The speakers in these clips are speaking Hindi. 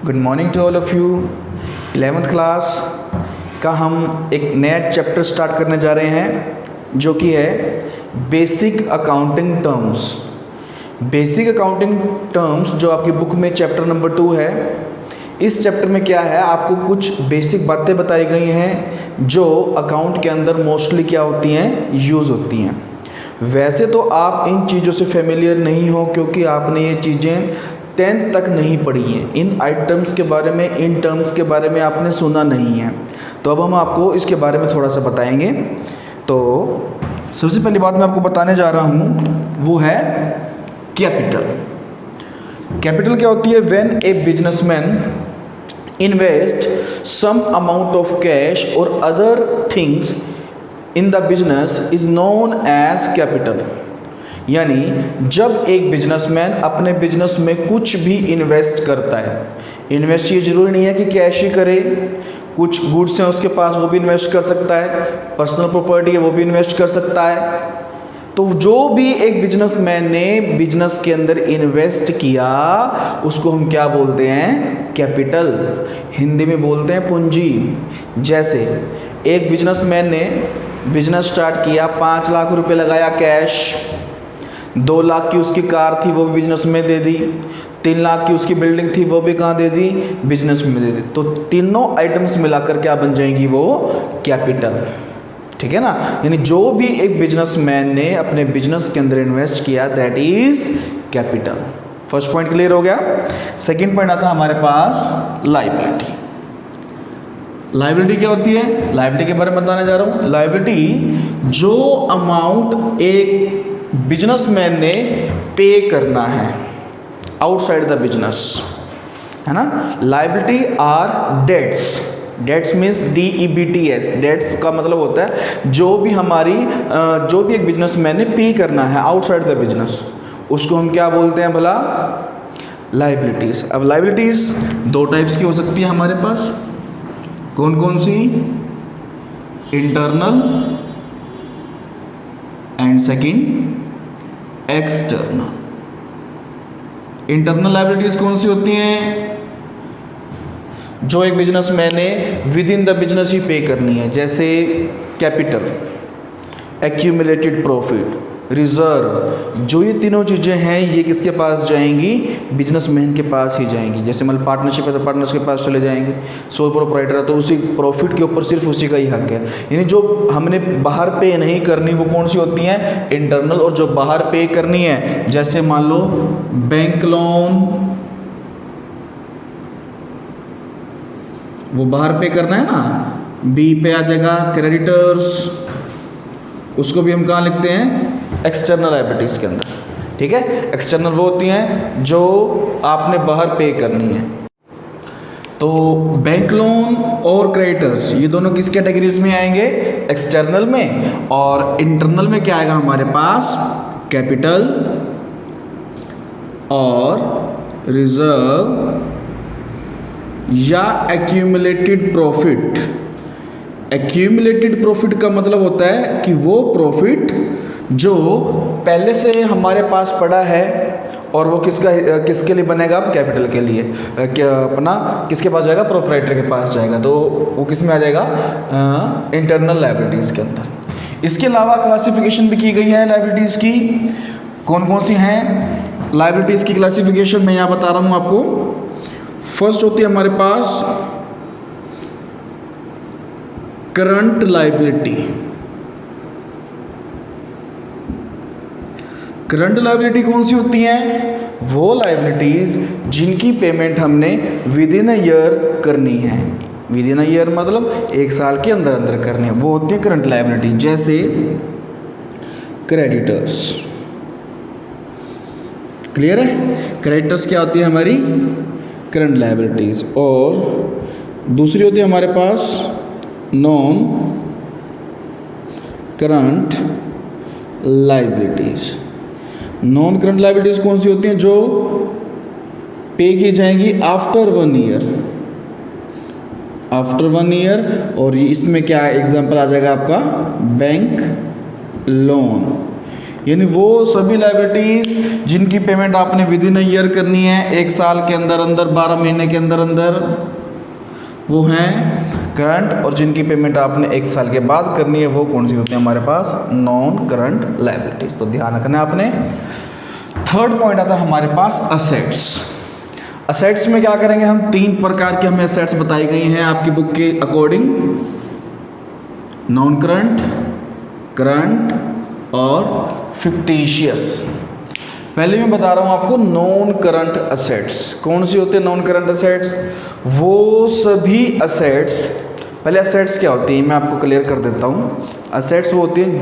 Good morning to all of you. 11th class का हम एक नया चैप्टर स्टार्ट करने जा रहे हैं जो कि है basic accounting terms. Basic accounting terms जो आपकी बुक में चैप्टर नंबर 2 है। इस चैप्टर में क्या है, आपको कुछ बेसिक बातें बताई गई हैं जो अकाउंट के अंदर मोस्टली क्या होती हैं, यूज़ होती हैं। वैसे तो आप इन चीज़ों से फेमिलियर नहीं हो क्योंकि आपने ये चीज़ें 10th तक नहीं पढ़ी हैं। इन आइटम्स के बारे में, इन टर्म्स के बारे में आपने सुना नहीं है। तो अब हम आपको इसके बारे में थोड़ा सा बताएंगे। तो सबसे पहली बात मैं आपको बताने जा रहा हूँ वो है कैपिटल। कैपिटल क्या होती है? When a businessman invest some amount of cash और other things in the business is known as capital. यानी जब एक बिजनेसमैन अपने बिजनेस में कुछ भी इन्वेस्ट करता है, इन्वेस्ट ये जरूरी नहीं है कि कैश ही करे, कुछ गुड्स हैं उसके पास वो भी इन्वेस्ट कर सकता है, पर्सनल प्रॉपर्टी है वो भी इन्वेस्ट कर सकता है। तो जो भी एक बिजनेसमैन ने बिजनेस के अंदर इन्वेस्ट किया उसको हम क्या बोलते हैं? कैपिटल। हिंदी में बोलते हैं पूंजी। जैसे एक बिजनेसमैन ने बिजनेस स्टार्ट किया, 5 लाख रुपए लगाया कैश, 2 लाख की उसकी कार थी वो भी बिजनेस में दे दी, 3 लाख की उसकी बिल्डिंग थी वो भी कहाँ दे दी? बिजनेस में दे दी। तो तीनों आइटम्स मिलाकर क्या बन जाएंगी? वो कैपिटल। ठीक है ना? यानी जो भी एक बिजनेसमैन ने अपने बिजनेस के अंदर इन्वेस्ट किया that is capital. First point clear हो गया। सेकंड पॉइंट आता है हमारे पास लायबिलिटी। लायबिलिटी क्या होती है? लायबिलिटी के बारे में बताने जा रहा हूँ। लायबिलिटी जो अमाउंट एक बिजनेसमैन ने पे करना है आउटसाइड द बिजनेस, है ना। Liability are debts. Debts means DEBTS। Debts का मतलब होता है जो भी एक बिजनेसमैन ने पे करना है आउटसाइड द बिजनेस, उसको हम क्या बोलते हैं भला? लायबिलिटीज। अब लायबिलिटीज 2 टाइप्स की हो सकती है हमारे पास। कौन कौन सी? Internal and second external. Internal liabilities कौन सी होती हैं? जो एक बिजनेसमैन ने विद इन द बिजनेस ही पे करनी है, जैसे कैपिटल, एक्यूमुलेटेड प्रॉफिट, रिजर्व। जो ये तीनों चीज़ें हैं ये किसके पास जाएंगी? बिजनेसमैन के पास ही जाएंगी। जैसे मतलब पार्टनरशिप है तो पार्टनर्स के पास चले जाएंगे, सोल प्रोप्राइटर है तो उसी प्रॉफिट के ऊपर सिर्फ उसी का ही हक है। यानी जो हमने बाहर पे नहीं करनी वो कौन सी होती हैं? इंटरनल। और जो बाहर पे करनी है, जैसे मान लो बैंक लोन, वो बाहर पे करना है ना, बी पे आ जाएगा। क्रेडिटर्स, उसको भी हम कहाँ लिखते हैं? एक्सटर्नल लायबिलिटीज के अंदर। ठीक है, एक्सटर्नल वो होती हैं जो आपने बाहर पे करनी है। तो बैंक लोन और क्रेडिटर्स ये दोनों किस कैटेगरीज में आएंगे? एक्सटर्नल में। और इंटरनल में क्या आएगा हमारे पास? कैपिटल और रिजर्व या एक्यूमुलेटेड प्रॉफिट। एक्यूमुलेटेड प्रॉफिट का मतलब होता है कि वो प्रॉफिट जो पहले से हमारे पास पड़ा है और वो किसके लिए बनेगा? कैपिटल के लिए। क्या अपना किसके पास जाएगा? प्रोप्राइटर के पास जाएगा। तो वो किस में आ जाएगा? इंटरनल लायबिलिटीज़ के अंदर। इसके अलावा क्लासिफिकेशन भी की गई है लायबिलिटीज़ की। कौन कौन सी हैं लायबिलिटीज़ की क्लासिफिकेशन? मैं यहाँ बता रहा हूँ आपको। फर्स्ट होती है हमारे पास करंट लायबिलिटी। करंट लायबिलिटी कौन सी होती हैं? वो लायबिलिटीज जिनकी पेमेंट हमने विद इन अ ईयर करनी है। विद इन अ ईयर मतलब 1 साल के अंदर अंदर करनी है, वो होती है करंट लायबिलिटी। जैसे क्रेडिटर्स। क्लियर है? क्रेडिटर्स क्या होती है हमारी? Current liabilities. और दूसरी होती है हमारे पास non current liabilities. Non current liabilities कौन सी होती हैं? जो पे की जाएंगी आफ्टर 1 ईयर। After 1 year. और इसमें क्या एग्जांपल आ जाएगा आपका? Bank loan. यानी वो सभी लाइबिलिटीज़ जिनकी पेमेंट आपने विद इन ईयर करनी है, 1 साल के अंदर अंदर, 12 महीने के अंदर अंदर, वो हैं करंट, और जिनकी पेमेंट आपने 1 साल के बाद करनी है वो कौन सी होती है हमारे पास, नॉन करंट लाइबिलिटीज़। तो ध्यान रखना है आपने। थर्ड पॉइंट आता है हमारे पास असेट्स। असेट्स में क्या करेंगे हम, 3 प्रकार की हमें असेट्स बताई गई हैं आपकी बुक के अकॉर्डिंग, नॉन करंट, करंट और फिक्टिशियस। पहले मैं बता रहा हूँ आपको नॉन करंट असेट्स कौन सी होते हैं। नॉन करंट असेट्स वो सभी असेट्स, पहले असेट्स क्या होती हैं मैं आपको क्लियर कर देता हूँ। असेट्स वो होती हैं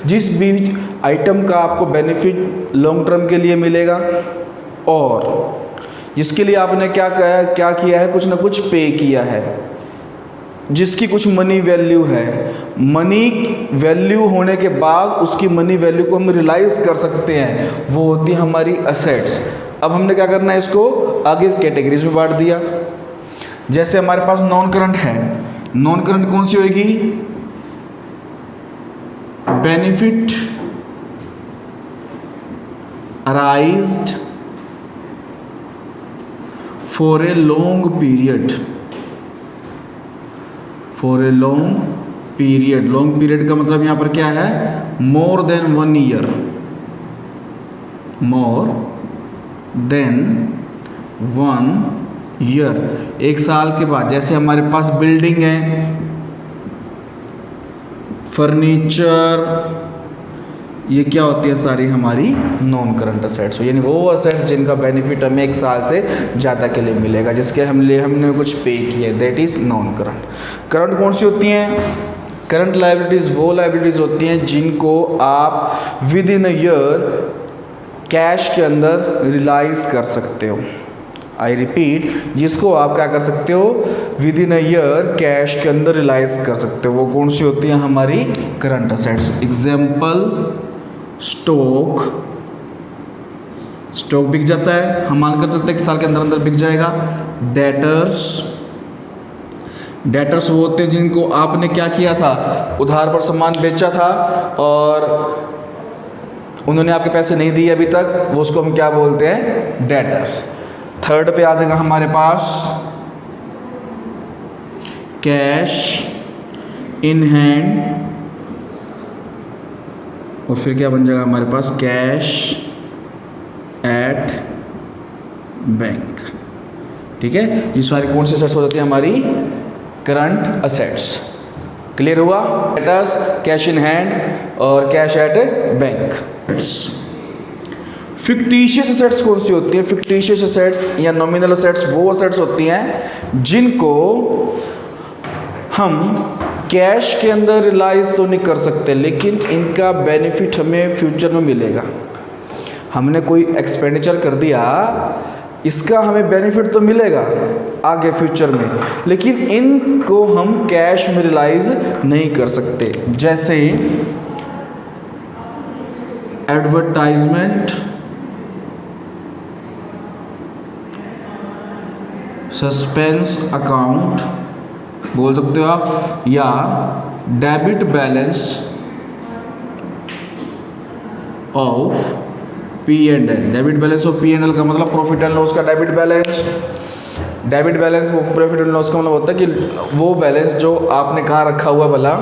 जिस भी आइटम का आपको बेनिफिट लॉन्ग टर्म के लिए मिलेगा और जिसके लिए आपने क्या किया है, कुछ ना कुछ पे किया है, जिसकी कुछ मनी वैल्यू है। मनी वैल्यू होने के बाद उसकी मनी वैल्यू को हम रियलाइज कर सकते हैं, वो होती है हमारी असेट्स। अब हमने क्या करना है, इसको आगे कैटेगरीज में बांट दिया। जैसे हमारे पास नॉन करंट है, नॉन करंट कौन सी होगी, benefit arised for a long period, for a long period. Long period का मतलब यहां पर क्या है, more than 1 year, more than 1 year, 1 साल के बाद। जैसे हमारे पास बिल्डिंग है, फर्नीचर, ये क्या होती है सारी हमारी नॉन करंट असेट्स। यानी वो असेट्स जिनका बेनिफिट हमें 1 साल से ज़्यादा के लिए मिलेगा, जिसके हमने कुछ पे किया, that is non current. Current कौन सी होती हैं, करंट लाइबिलिटीज़ वो लाइबिलिटीज़ होती हैं जिनको आप with in a year cash के अंदर रियलाइज कर सकते हो। आई रिपीट, जिसको आप क्या कर सकते हो, with in a year cash के अंदर रियलाइज कर सकते हो, वो कौन सी होती हैं हमारी current assets. Example, stock, stock बिक जाता है, हम मान कर सकते हैं 1 साल के अंदर अंदर बिक जाएगा। डेटर्स, डेटर्स वो होते हैं जिनको आपने क्या किया था, उधार पर सामान बेचा था और उन्होंने आपके पैसे नहीं दिए अभी तक, वो उसको हम क्या बोलते हैं, डेटर्स। थर्ड पे आ जाएगा हमारे पास कैश इन हैंड, और फिर क्या बन जाएगा हमारे पास, कैश एट बैंक। ठीक है, ये सारी कौन सी असेट्स हो जाती है हमारी करंट असेट्स। क्लियर हुआ, डेटर्स, कैश इन हैंड और cash at bank. Fictitious assets कौन सी होती है, फिक्टिशियस असेट्स या नॉमिनल असेट्स वो असेट्स होती हैं जिनको हम कैश के अंदर रियलाइज तो नहीं कर सकते, लेकिन इनका बेनिफिट हमें फ्यूचर में मिलेगा। हमने कोई एक्सपेंडिचर कर दिया, इसका हमें बेनिफिट तो मिलेगा आगे फ्यूचर में, लेकिन इनको हम कैश में रियलाइज नहीं कर सकते। जैसे एडवर्टाइजमेंट, सस्पेंस अकाउंट बोल सकते हो आप, या debit balance of P&L। Debit balance of P&L का मतलब प्रॉफिट एंड लॉस का डेबिट बैलेंस। डेबिट बैलेंस वो प्रॉफिट एंड लॉस का मतलब होता है कि वो बैलेंस जो आपने कहाँ रखा हुआ भला,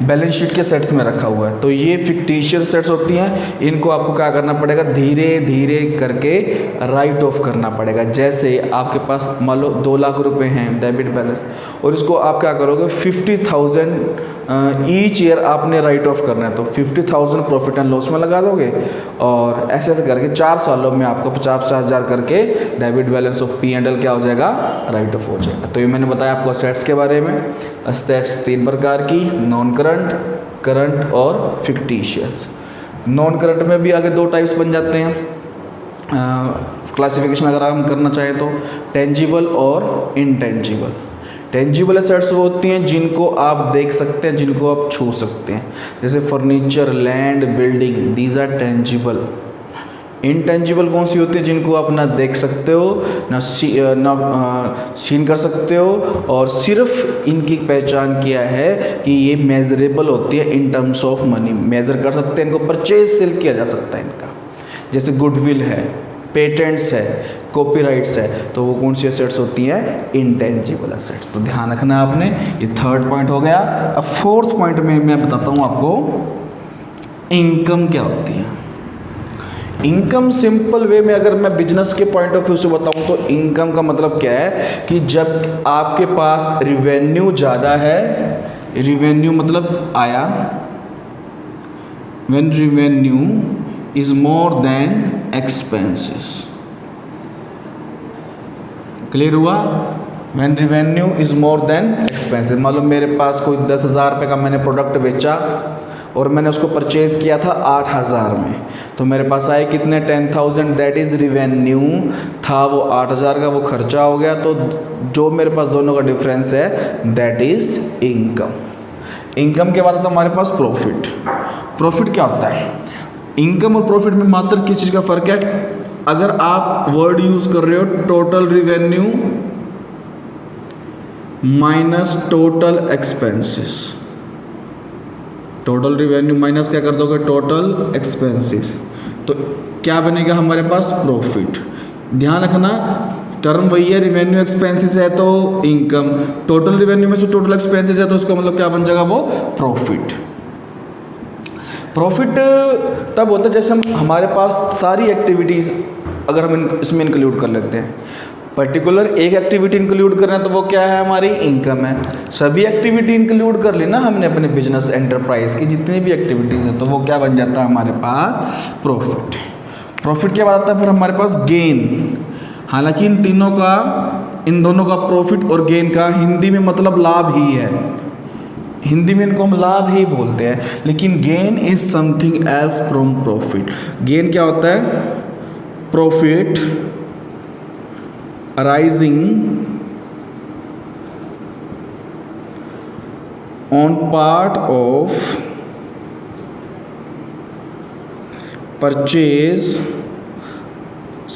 बैलेंस शीट के सेट्स में रखा हुआ है। तो ये फिक्टिशियस सेट्स होती हैं, इनको आपको क्या करना पड़ेगा, धीरे धीरे करके राइट ऑफ करना पड़ेगा। जैसे आपके पास मान लो 2 लाख रुपए हैं डेबिट बैलेंस, और इसको आप क्या करोगे, 50,000 ईच ईयर आपने राइट ऑफ करना है, तो 50,000 प्रॉफिट एंड लॉस में लगा दोगे, और ऐसे ऐसे करके 4 सालों में आपको 50,000 करके डेबिट बैलेंस ऑफ P&L क्या हो जाएगा, राइट ऑफ हो जाएगा। तो ये मैंने बताया आपको असेट्स के बारे में। असेट्स 3 प्रकार की, नॉन करंट, करंट और फिक्टिशियस। नॉन करंट में भी आगे 2 टाइप्स बन जाते हैं क्लासिफिकेशन अगर हम करना चाहें तो, टेंजिबल और इनटेंजिबल। टेंजिबल एसेट्स वो होती हैं जिनको आप देख सकते हैं, जिनको आप छू सकते हैं, जैसे furniture, land, building, these are tangible. Intangible कौन सी होती है? जिनको आप ना देख सकते हो, ना सीन कर सकते हो, और सिर्फ इनकी पहचान किया है कि ये मेजरेबल होती है in terms of money, measure कर सकते हैं, इनको परचेज सेल किया जा सकता है इनका। जैसे गुडविल है, पेटेंट्स है, कॉपीराइट्स है, तो वो कौन सी एसेट्स होती हैं? Intangible assets. तो ध्यान रखना आपने, ये थर्ड पॉइंट हो गया। अब फोर्थ पॉइंट में मैं बताता हूँ आपको इनकम क्या होती है। इनकम सिंपल वे में अगर मैं बिजनेस के पॉइंट ऑफ व्यू से बताऊं तो इनकम का मतलब क्या है कि जब आपके पास रिवेन्यू ज़्यादा है, रिवेन्यू मतलब आया, when revenue is more than expenses. Clear हुआ? When revenue is more than expenses. मान लो मेरे पास कोई 10,000 रुपये का मैंने प्रोडक्ट बेचा और मैंने उसको परचेज़ किया था 8,000 में, तो मेरे पास आए कितने? 10,000, दैट इज़ रिवेन्यू था। वो 8,000 का वो खर्चा हो गया, तो जो मेरे पास दोनों का डिफरेंस है दैट इज़ इनकम। इनकम के बाद आता है हमारे पास प्रॉफिट। प्रॉफिट क्या होता है? इनकम और प्रॉफिट में मात्र किस चीज़ का फ़र्क है? अगर आप वर्ड यूज़ कर रहे हो total revenue minus total expenses, total revenue minus क्या कर दोगे? टोटल एक्सपेंसेस, तो क्या बनेगा हमारे पास? प्रॉफिट। ध्यान रखना टर्म वही है, रिवेन्यू एक्सपेंसेस है तो इनकम, टोटल रिवेन्यू में से टोटल एक्सपेंसेस है तो इसका मतलब क्या बन जाएगा? वो प्रॉफिट। प्रॉफिट तब होता है जैसे हमारे पास सारी एक्टिविटीज़ अगर हम इसमें इंक्लूड कर लेते हैं, पर्टिकुलर एक एक्टिविटी इंक्लूड कर रहे हैं तो वो क्या है? हमारी इनकम है। सभी एक्टिविटी इंक्लूड कर ली ना हमने अपने बिजनेस एंटरप्राइज की जितनी भी एक्टिविटीज़ हैं, तो वो क्या बन जाता है हमारे पास? प्रॉफिट। प्रॉफिट के बाद आता है फिर हमारे पास गेन। हालांकि इन दोनों का प्रॉफिट और गेन का हिंदी में मतलब लाभ ही है, हिंदी में इनको हम लाभ ही बोलते हैं, लेकिन gain is something else from profit. Gain क्या होता है? Profit arising on part of purchase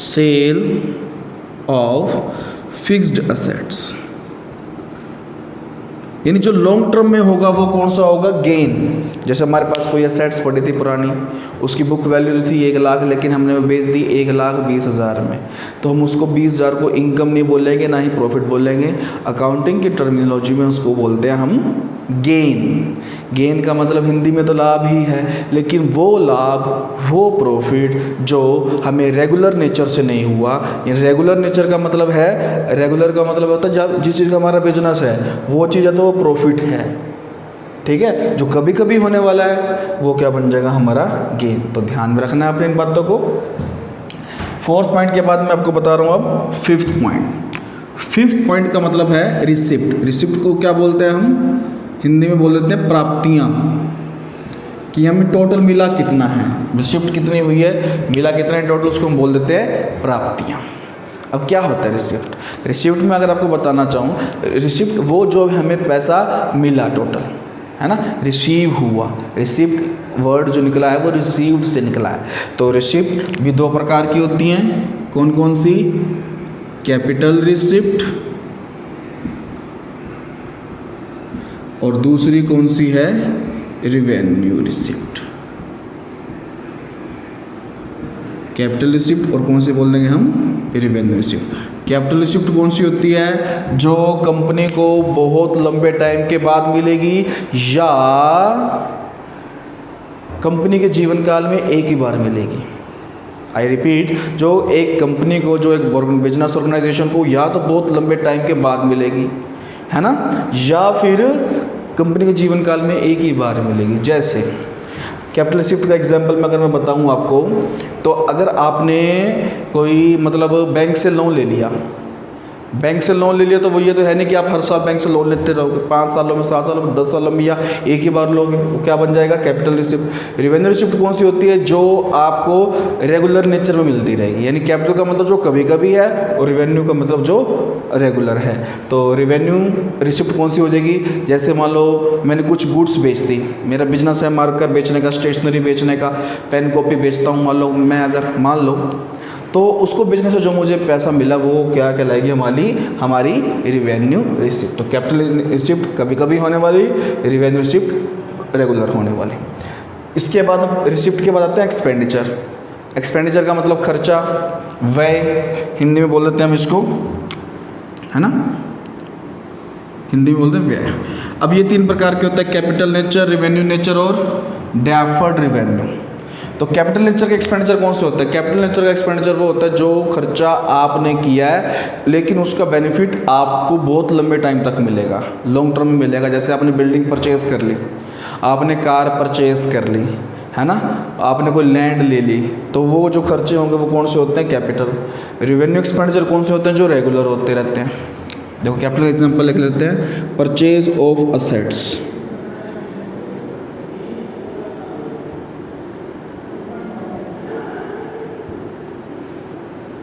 sale of fixed assets, यानी जो लॉन्ग टर्म में होगा वो कौन सा होगा? गेन। जैसे हमारे पास कोई एसेट्स पड़ी थी पुरानी, उसकी बुक वैल्यू थी 1 लाख, लेकिन हमने वो बेच दी 1,20,000 में, तो हम उसको 20,000 को इनकम नहीं बोलेंगे ना ही प्रॉफिट बोलेंगे। अकाउंटिंग की टर्मिनोलॉजी में उसको बोलते हैं हम गेन। गेन का मतलब हिंदी में तो लाभ ही है, लेकिन वो लाभ, वो प्रॉफिट जो हमें रेगुलर नेचर से नहीं हुआ। ये रेगुलर नेचर का मतलब है, रेगुलर का मतलब होता है जब जिस चीज़ का हमारा बिजनेस है वो चीज़ है तो वो प्रॉफिट है, ठीक है। जो कभी कभी होने वाला है वो क्या बन जाएगा? हमारा गेन। तो ध्यान में रखना है अपने इन बातों को। फोर्थ पॉइंट के बाद मैं आपको बता रहा हूँ अब फिफ्थ पॉइंट। फिफ्थ पॉइंट का मतलब है रिसिप्ट। रिसिप्ट को क्या बोलते हैं हम? हिंदी में बोल देते हैं प्राप्तियाँ, कि हमें टोटल मिला कितना है, रिसिप्ट कितनी हुई है, मिला कितना है टोटल, उसको हम बोल देते हैं प्राप्तियाँ। अब क्या होता है रिसिप्ट? रिसिप्ट में अगर आपको बताना चाहूँ, रिसिप्ट वो जो हमें पैसा मिला टोटल, है ना, रिसीव हुआ। रिसिप्ट वर्ड जो निकला है वो रिसीव्ड से निकला है। तो रिसिप्ट भी 2 प्रकार की होती हैं। कौन कौन सी? कैपिटल रिसिप्ट और दूसरी कौन सी है? Revenue receipt. कैपिटल रिसिप्ट और कौन सी बोल देंगे हम? Revenue receipt. कैपिटल रिसिप्ट कौन सी होती है? जो कंपनी को बहुत लंबे टाइम के बाद मिलेगी या कंपनी के जीवन काल में एक ही बार मिलेगी। आई रिपीट, जो एक कंपनी को, जो एक बिजनेस ऑर्गेनाइजेशन को या तो बहुत लंबे टाइम के बाद मिलेगी, है ना, या फिर कंपनी के जीवन काल में एक ही बार मिलेगी। जैसे कैपिटल रिसिप्ट का एग्जांपल में अगर मैं बताऊं आपको, तो अगर आपने कोई मतलब बैंक से लोन ले लिया, बैंक से लोन ले लिया तो वो ये तो है नहीं कि आप हर साल बैंक से लोन लेते रहोगे, 5 सालों में, 7 सालों में, 10 सालों में, या एक ही बार लोगे। वो क्या बन जाएगा? Capital receipt. रिवेन्यू रिसिप्ट कौन सी होती है? जो आपको रेगुलर नेचर में मिलती रहेगी, यानी कैपिटल का मतलब जो कभी कभी है और रेवेन्यू का मतलब जो रेगुलर है। तो रेवेन्यू रिसिप्ट कौन सी हो जाएगी? जैसे मान लो मैंने कुछ गुड्स बेच दी, मेरा बिजनेस है मार्कर बेचने का, स्टेशनरी बेचने का, पेन कॉपी बेचता हूँ, मान लो मैं, अगर मान लो, तो उसको बेचने से जो मुझे पैसा मिला वो क्या कहलाएगी? हमारी रिवेन्यू रिसिप्ट। तो कैपिटल रिसिप्ट कभी कभी होने वाली, रिवेन्यू रिसिप्ट रेगुलर होने वाली। इसके बाद रिसिप्ट के बाद आते हैं एक्सपेंडिचर। एक्सपेंडिचर का मतलब खर्चा, व्यय, हिंदी में बोल देते हैं हम इसको, है ना, हिंदी में बोलते हैं व्यय। अब ये 3 प्रकार के होते हैं, कैपिटल नेचर, रिवेन्यू नेचर और डेफर्ड रिवेन्यू। तो कैपिटल नेचर का एक्सपेंडिचर कौन से होता है? कैपिटल नेचर का एक्सपेंडिचर वो होता है जो खर्चा आपने किया है लेकिन उसका बेनिफिट आपको बहुत लंबे टाइम तक मिलेगा, लॉन्ग टर्म में मिलेगा। जैसे आपने बिल्डिंग परचेज कर ली, आपने कार परचेज कर ली, है ना, आपने कोई लैंड ले ली, तो वो जो खर्चे होंगे वो कौन से होते हैं? कैपिटल। रिवेन्यू एक्सपेंडिचर कौन से होते हैं? जो रेगुलर होते रहते हैं। देखो कैपिटल एग्जांपल लिख लेते हैं, purchase of assets,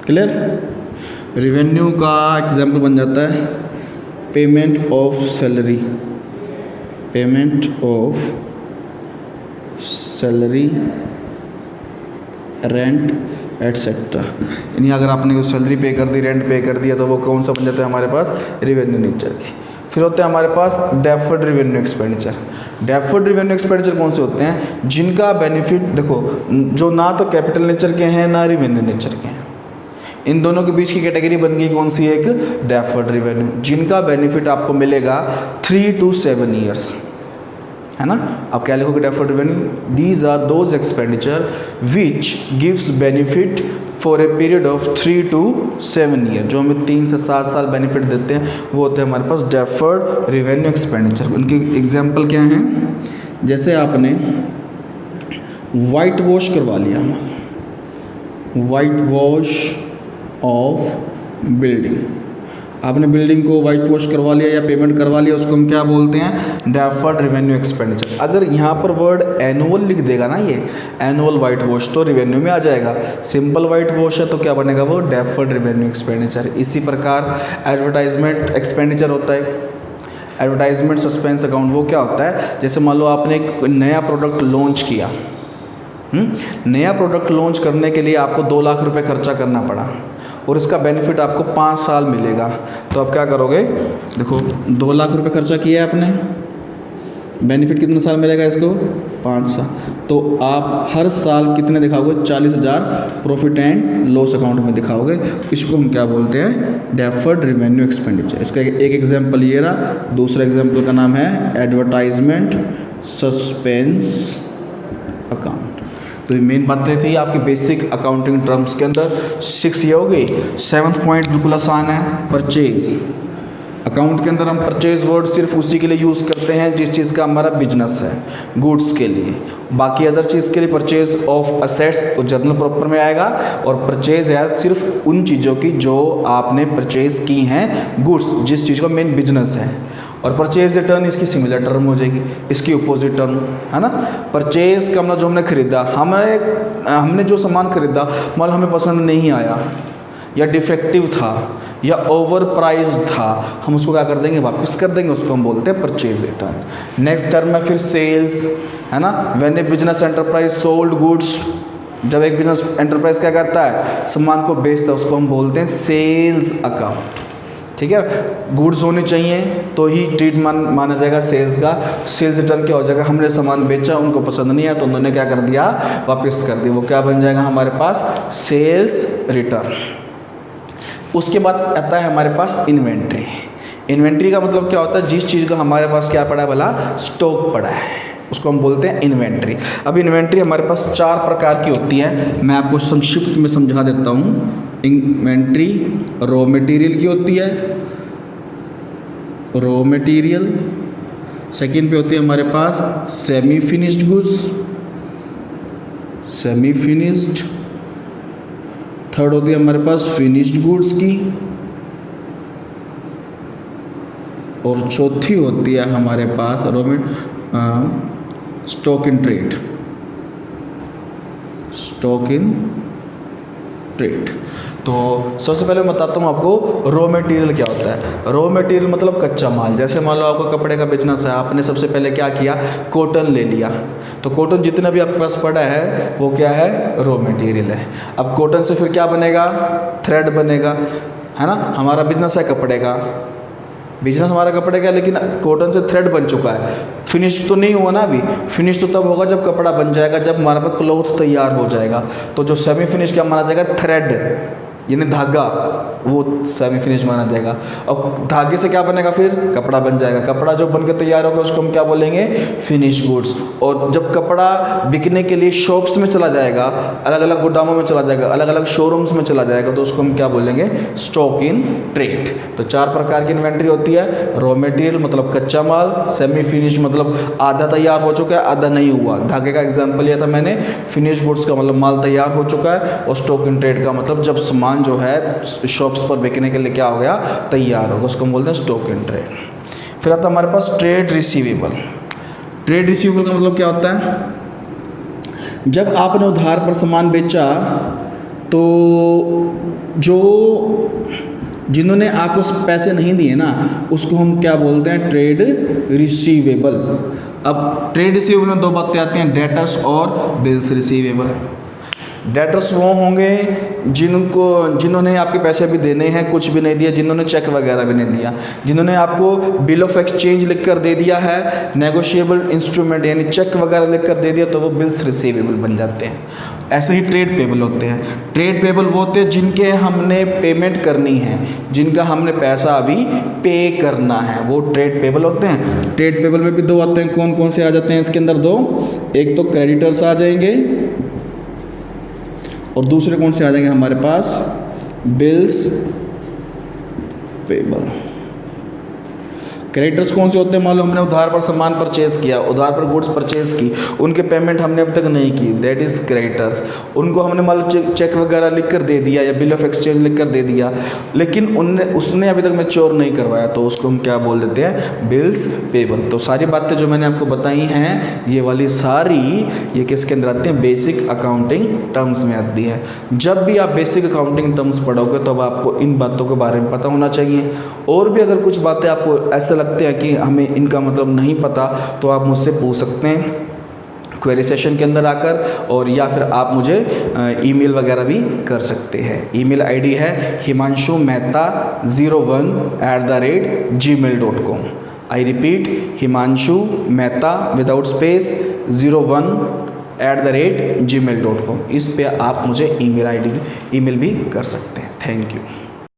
clear. Revenue का एग्जाम्पल बन जाता है payment of salary, payment of salary, rent etcetera. यानी अगर आपने सैलरी पे कर दी, रेंट पे कर दिया, तो वो कौन सा बन जाता है हमारे पास? रिवेन्यू नेचर के। फिर होते हैं हमारे पास deferred revenue expenditure. Deferred revenue expenditure कौन से होते हैं? जिनका बेनिफिट, देखो, जो ना तो कैपिटल नेचर के हैं ना रिवेन्यू नेचर के हैं, इन दोनों के बीच की कैटेगरी बन गई कौन सी? एक डेफर्ड रिवेन्यू, जिनका बेनिफिट आपको मिलेगा 3 to 7 ईयर्स, है ना। आप क्या लिखोगे? Deferred revenue, these are those expenditure which gives benefit for a period of 3 to 7 year, जो हमें 3 से 7 साल बेनिफिट देते हैं, वो होते हैं हमारे पास डेफर्ड रिवेन्यू एक्सपेंडिचर। उनके एग्जाम्पल क्या हैं? जैसे आपने वाइट वॉश करवा लिया, वाइट वॉश ऑफ बिल्डिंग, आपने बिल्डिंग को वाइट वॉश करवा लिया या पेमेंट करवा लिया, उसको हम क्या बोलते हैं? Deferred revenue expenditure. अगर यहाँ पर वर्ड एनुअल लिख देगा ना, ये एनुअल वाइट वॉश, तो रिवेन्यू में आ जाएगा। सिंपल वाइट वॉश है तो क्या बनेगा? वो डेफर्ड रिवेन्यू एक्सपेंडिचर। इसी प्रकार एडवर्टाइजमेंट एक्सपेंडिचर होता है। एडवर्टाइजमेंट सस्पेंस अकाउंट वो क्या होता है? जैसे मान लो आपने एक नया प्रोडक्ट लॉन्च किया, नया प्रोडक्ट लॉन्च करने के लिए आपको 2 लाख रुपए खर्चा करना पड़ा और इसका बेनिफिट आपको 5 साल मिलेगा, तो आप क्या करोगे? देखो 2 लाख रुपए खर्चा किया है आपने, बेनिफिट कितने साल मिलेगा इसको? 5 साल। तो आप हर साल कितने दिखाओगे? 40,000 प्रॉफिट एंड लॉस अकाउंट में दिखाओगे। इसको हम क्या बोलते हैं? Deferred revenue expenditure. इसका एक एग्जाम्पल ये रहा। दूसरा एग्जाम्पल का नाम है एडवर्टाइजमेंट सस्पेंस अकाउंट। तो ये मेन बातें थी आपकी बेसिक अकाउंटिंग टर्म्स के अंदर। 6 ये हो गई। 7th पॉइंट बिल्कुल आसान है, परचेज। अकाउंट के अंदर हम परचेज वर्ड सिर्फ उसी के लिए यूज़ करते हैं जिस चीज़ का हमारा बिजनेस है, गुड्स के लिए। बाकी अदर चीज़ के लिए परचेज ऑफ असेट्स तो जनरल प्रॉपर में आएगा, और परचेज है सिर्फ उन चीज़ों की जो आपने परचेज की हैं, गुड्स जिस चीज़ का मेन बिजनेस है। और परचेज रिटर्न इसकी सिमिलर टर्म हो जाएगी, इसकी अपोजिट टर्म, है ना। परचेज का मतलब जो हमने खरीदा, हमने जो सामान खरीदा माल हमें पसंद नहीं आया या डिफेक्टिव था या ओवर प्राइस था, हम उसको क्या कर देंगे? वापस कर देंगे। उसको हम बोलते हैं परचेज रिटर्न। नेक्स्ट टर्म है फिर सेल्स, है ना। When A business enterprise sold goods, जब एक बिजनेस एंटरप्राइज क्या करता है? सामान को बेचता है, उसको हम बोलते हैं सेल्स अकाउंट। ठीक है, गुड्स होने चाहिए तो ही ट्रीट माना जाएगा सेल्स का। सेल्स रिटर्न क्या हो जाएगा? हमने सामान बेचा, उनको पसंद नहीं आया तो उन्होंने क्या कर दिया? वापस कर दिया। वो क्या बन जाएगा हमारे पास? Sales return. उसके बाद आता है हमारे पास इन्वेंट्री। इन्वेंट्री का मतलब क्या होता है? जिस चीज़ का हमारे पास क्या पड़ा है? भला स्टॉक पड़ा है, उसको हम बोलते हैं इन्वेंट्री। अब इन्वेंट्री हमारे पास 4 प्रकार की होती है, मैं आपको संक्षिप्त में समझा देता हूँ। इन्वेंट्री रॉ मटेरियल की होती है, रॉ मटेरियल। सेकंड पे होती है हमारे पास semi finished goods, semi finished. Third होती है हमारे पास फिनिश्ड गुड्स की, और चौथी होती है हमारे पास stock in trade. Stock in trade. तो सबसे पहले मैं बताता हूँ आपको रॉ मटेरियल क्या होता है। रॉ मटेरियल मतलब कच्चा माल। जैसे मान लो आपका कपड़े का बिजनेस है, आपने सबसे पहले क्या किया, कॉटन ले लिया। तो कॉटन जितना भी आपके पास पड़ा है वो क्या है, रॉ मटेरियल है। अब कॉटन से फिर क्या बनेगा, थ्रेड बनेगा, है ना। हमारा बिजनेस है कपड़े का, बिजनेस हमारा कपड़े का, लेकिन कॉटन से थ्रेड बन चुका है। फिनिश तो नहीं हुआ ना अभी, फिनिश तो तब होगा जब कपड़ा बन जाएगा, जब हमारे पास क्लॉथ तैयार हो जाएगा। तो जो सेमी फिनिश क्या माना जाएगा, थ्रेड यानी धागा, वो सेमी फिनिश माना जाएगा। और धागे से क्या बनेगा, फिर कपड़ा बन जाएगा। कपड़ा जो बन के तैयार होगा उसको हम क्या बोलेंगे, फिनिश गुड्स। और जब कपड़ा बिकने के लिए शॉप्स में चला जाएगा, अलग अलग गोदामों में चला जाएगा, अलग अलग शोरूम्स में चला जाएगा, तो उसको हम क्या बोलेंगे, स्टॉक इन ट्रेड। तो 4 प्रकार की इन्वेंट्री होती है। रॉ मटेरियल मतलब कच्चा माल, सेमी फिनिश मतलब आधा तैयार हो चुका है, आधा नहीं हुआ। धागे का एग्जाम्पल लिया था मैंने। फिनिश गुड्स का मतलब माल तैयार हो चुका है। और स्टॉक इन ट्रेड का मतलब जब सामान जो है शॉप्स पर बेचने के लिए क्या हो गया, तैयार होगा, उसको हम बोलते हैं स्टॉक इन ट्रेड। फिर आता है हमारे पास ट्रेड रिसीवेबल। ट्रेड रिसीवेबल का मतलब क्या होता है, जब आपने उधार पर सामान बेचा तो जिन्होंने आपको पैसे नहीं दिए ना, उसको हम क्या बोलते हैं, ट्रेड रिसीवेबल। अब ट्रेड रिसीवेबल में 2 बातें आती हैं, डेटर्स और बिल्स रिसीवेबल। डेटर्स वो होंगे जिन्होंने आपके पैसे भी देने हैं, कुछ भी नहीं दिया, जिन्होंने चेक वगैरह भी नहीं दिया, जिन्होंने आपको बिल ऑफ एक्सचेंज लिख कर दे दिया है, नेगोशिएबल इंस्ट्रूमेंट यानी चेक वगैरह लिख कर दे दिया, तो वो बिल्स रिसीवेबल बन जाते हैं। ऐसे ही ट्रेड पेबल होते हैं। ट्रेड पेबल वो होते हैं जिनके हमने पेमेंट करनी है, जिनका हमने पैसा अभी पे करना है, वो ट्रेड पेबल होते हैं। ट्रेड पेबल में भी 2 आते हैं। कौन कौन से आ जाते हैं इसके अंदर, 2। एक तो क्रेडिटर्स आ जाएंगे और दूसरे कौन से आ जाएंगे हमारे पास, बिल्स पेबल। क्रेडिटर्स कौन से होते हैं, मान लो हमने उधार पर सामान परचेज किया, उधार पर गुड्स परचेज की, उनके पेमेंट हमने अब तक नहीं की, दैट इज़ क्रेडिटर्स। उनको हमने मान लो चेक वगैरह लिख कर दे दिया या बिल ऑफ एक्सचेंज लिख कर दे दिया, लेकिन उसने अभी तक मैच्योर नहीं करवाया, तो उसको हम क्या बोल देते हैं, बिल्स पेबल। तो सारी बातें जो मैंने आपको बताई हैं, ये वाली सारी ये किसके अंदर आती हैं, बेसिक अकाउंटिंग टर्म्स में आती है। जब भी आप बेसिक अकाउंटिंग टर्म्स पढ़ोगे तो अब आपको इन बातों के बारे में पता होना चाहिए। और भी अगर कुछ बातें आपको ऐसे लगते हैं कि हमें इनका मतलब नहीं पता, तो आप मुझसे पूछ सकते हैं क्वेरी सेशन के अंदर आकर, और या फिर आप मुझे ईमेल वगैरह भी कर सकते हैं। ईमेल आईडी है himanshu-mehta01@gmail.com। I repeat, himanshu-mehta without space 01@gmail.com। इस पे आप मुझे ईमेल भी कर सकते हैं। Thank you.